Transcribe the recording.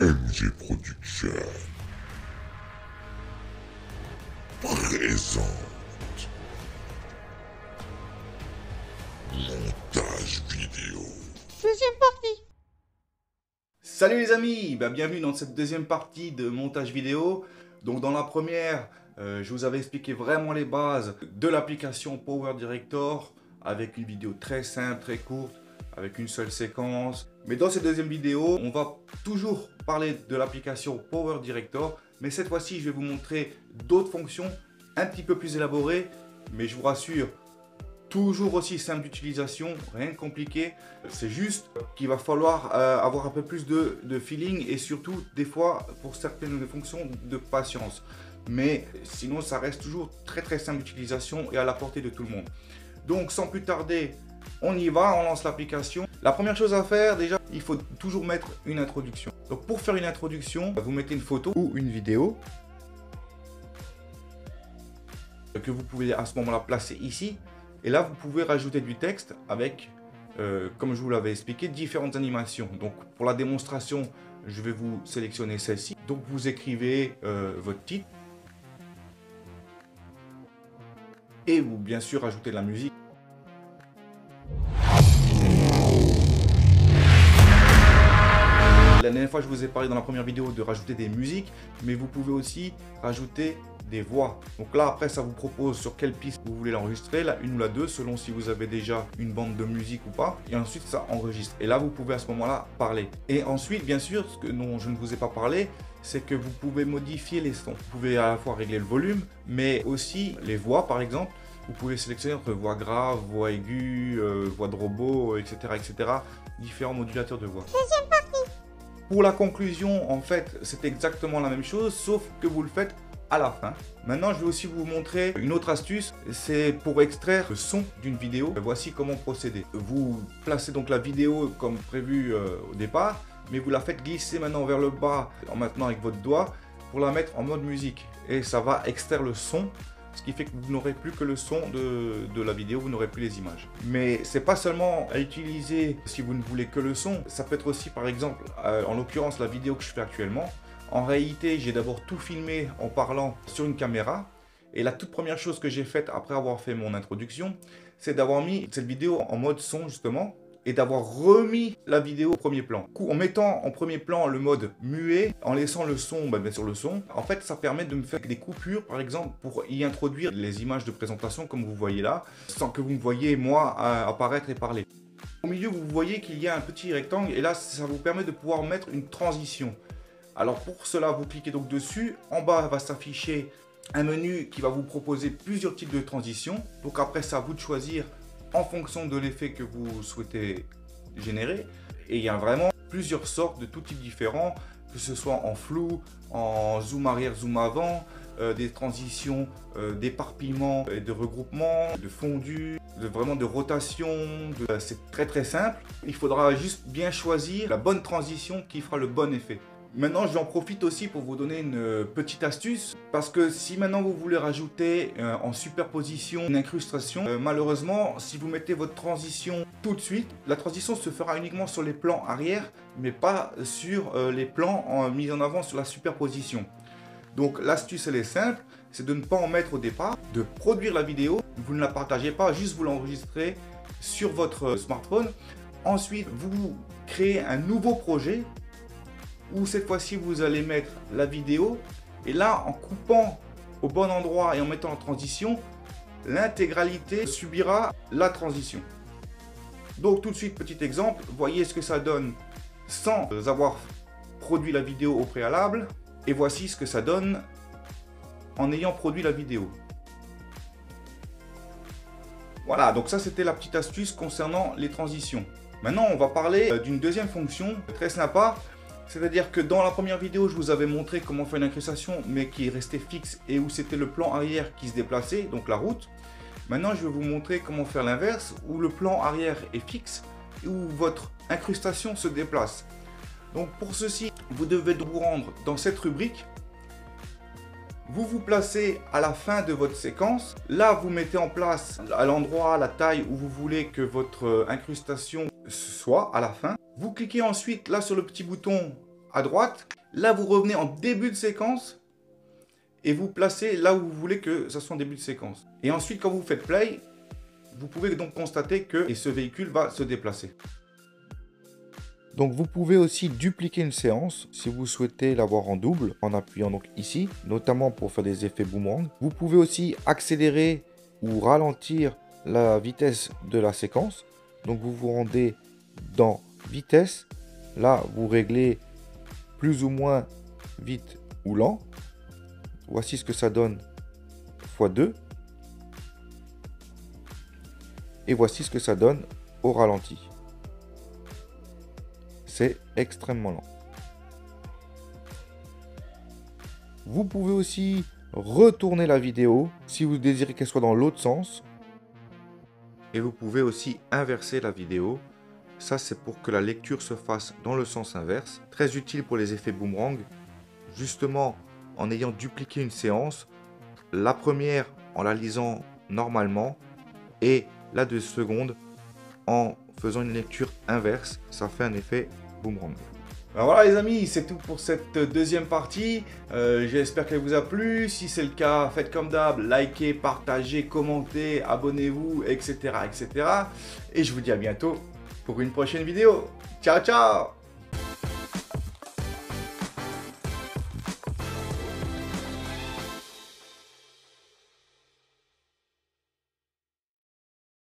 MG Production présente montage vidéo. Deuxième partie. Salut les amis, bienvenue dans cette deuxième partie de montage vidéo. Donc dans la première, je vous avais expliqué vraiment les bases de l'application Power Director avec une vidéo très simple, très courte, avec une seule séquence. Mais dans cette deuxième vidéo, on va toujours parler de l'application Power Director, mais cette fois-ci, je vais vous montrer d'autres fonctions un petit peu plus élaborées, mais je vous rassure, toujours aussi simple d'utilisation, rien de compliqué. C'est juste qu'il va falloir avoir un peu plus de feeling et surtout, des fois, pour certaines fonctions, de patience. Mais sinon, ça reste toujours très simple d'utilisation et à la portée de tout le monde. Donc, sans plus tarder, on y va, on lance l'application. La première chose à faire, déjà, il faut toujours mettre une introduction. Donc, pour faire une introduction, vous mettez une photo ou une vidéo que vous pouvez à ce moment-là placer ici. Et là, vous pouvez rajouter du texte avec, comme je vous l'avais expliqué, différentes animations. Donc, pour la démonstration, je vais vous sélectionner celle-ci. Donc, vous écrivez votre titre. Et vous, bien sûr, rajoutez de la musique. La dernière fois, je vous ai parlé dans la première vidéo de rajouter des musiques, mais vous pouvez aussi rajouter des voix. Donc là, après, ça vous propose sur quelle piste vous voulez l'enregistrer, la 1 ou la 2, selon si vous avez déjà une bande de musique ou pas. Et ensuite, ça enregistre. Et là, vous pouvez à ce moment-là parler. Et ensuite, bien sûr, ce que dont je ne vous ai pas parlé, c'est que vous pouvez modifier les sons. Vous pouvez à la fois régler le volume, mais aussi les voix, par exemple. Vous pouvez sélectionner entre voix grave, voix aiguë, voix de robot, etc., etc. Différents modulateurs de voix. Deuxième partie. Pour la conclusion, en fait, c'est exactement la même chose, sauf que vous le faites à la fin. Maintenant, je vais aussi vous montrer une autre astuce, c'est pour extraire le son d'une vidéo. Voici comment procéder. Vous placez donc la vidéo comme prévu au départ, mais vous la faites glisser maintenant vers le bas, en maintenant avec votre doigt, pour la mettre en mode musique. Et ça va extraire le son. Ce qui fait que vous n'aurez plus que le son de la vidéo, vous n'aurez plus les images. Mais c'est pas seulement à utiliser si vous ne voulez que le son, ça peut être aussi par exemple, en l'occurrence la vidéo que je fais actuellement. En réalité, j'ai d'abord tout filmé en parlant sur une caméra. Et la toute première chose que j'ai faite après avoir fait mon introduction, c'est d'avoir mis cette vidéo en mode son justement, et d'avoir remis la vidéo au premier plan. En mettant en premier plan le mode muet, en laissant le son, bien sûr le son, en fait ça permet de me faire des coupures par exemple pour y introduire les images de présentation comme vous voyez là, sans que vous me voyez moi apparaître et parler. Au milieu vous voyez qu'il y a un petit rectangle et là ça vous permet de pouvoir mettre une transition. Alors pour cela vous cliquez donc dessus, en bas va s'afficher un menu qui va vous proposer plusieurs types de transitions. Donc après c'est à vous de choisir en fonction de l'effet que vous souhaitez générer. Et il y a vraiment plusieurs sortes de tout types différents, que ce soit en flou, en zoom arrière, zoom avant, des transitions, d'éparpillement et de regroupement, de fondu, vraiment de rotation. C'est très simple. Il faudra juste bien choisir la bonne transition qui fera le bon effet. Maintenant, j'en profite aussi pour vous donner une petite astuce, parce que si maintenant vous voulez rajouter en superposition une incrustation, malheureusement, si vous mettez votre transition tout de suite, la transition se fera uniquement sur les plans arrière, mais pas sur les plans mis en avant sur la superposition. Donc l'astuce elle est simple, c'est de ne pas en mettre au départ, de produire la vidéo, vous ne la partagez pas, juste vous l'enregistrez sur votre smartphone. Ensuite, vous créez un nouveau projet, où cette fois-ci vous allez mettre la vidéo et là en coupant au bon endroit et en mettant en transition, l'intégralité subira la transition. Donc tout de suite petit exemple, voyez ce que ça donne sans avoir produit la vidéo au préalable et voici ce que ça donne en ayant produit la vidéo. Voilà, donc ça c'était la petite astuce concernant les transitions. Maintenant on va parler d'une deuxième fonction très sympa. C'est-à-dire que dans la première vidéo, je vous avais montré comment faire une incrustation, mais qui restait fixe et où c'était le plan arrière qui se déplaçait, donc la route. Maintenant, je vais vous montrer comment faire l'inverse, où le plan arrière est fixe et où votre incrustation se déplace. Donc pour ceci, vous devez vous rendre dans cette rubrique. Vous vous placez à la fin de votre séquence. Là, vous mettez en place à l'endroit, la taille où vous voulez que votre incrustation soit à la fin. Vous cliquez ensuite là sur le petit bouton à droite Là, vous revenez en début de séquence et vous placez là où vous voulez que ça soit en début de séquence. Et ensuite, quand vous faites play, vous pouvez donc constater que ce véhicule va se déplacer. Donc vous pouvez aussi dupliquer une séance si vous souhaitez l'avoir en double en appuyant donc ici, notamment pour faire des effets boomerang. Vous pouvez aussi accélérer ou ralentir la vitesse de la séquence. Donc vous vous rendez dans vitesse. Là, vous réglez plus ou moins vite ou lent. Voici ce que ça donne x2. Et voici ce que ça donne au ralenti. C'est extrêmement lent. Vous pouvez aussi retourner la vidéo si vous désirez qu'elle soit dans l'autre sens. Et vous pouvez aussi inverser la vidéo. Ça, c'est pour que la lecture se fasse dans le sens inverse. Très utile pour les effets boomerang. Justement, en ayant dupliqué une séance, la première en la lisant normalement et la seconde en faisant une lecture inverse, ça fait un effet boomerang. Alors voilà les amis, c'est tout pour cette deuxième partie. J'espère qu'elle vous a plu. Si c'est le cas, faites comme d'hab, likez, partagez, commentez, abonnez-vous, etc., etc. Et je vous dis à bientôt pour une prochaine vidéo. Ciao, ciao!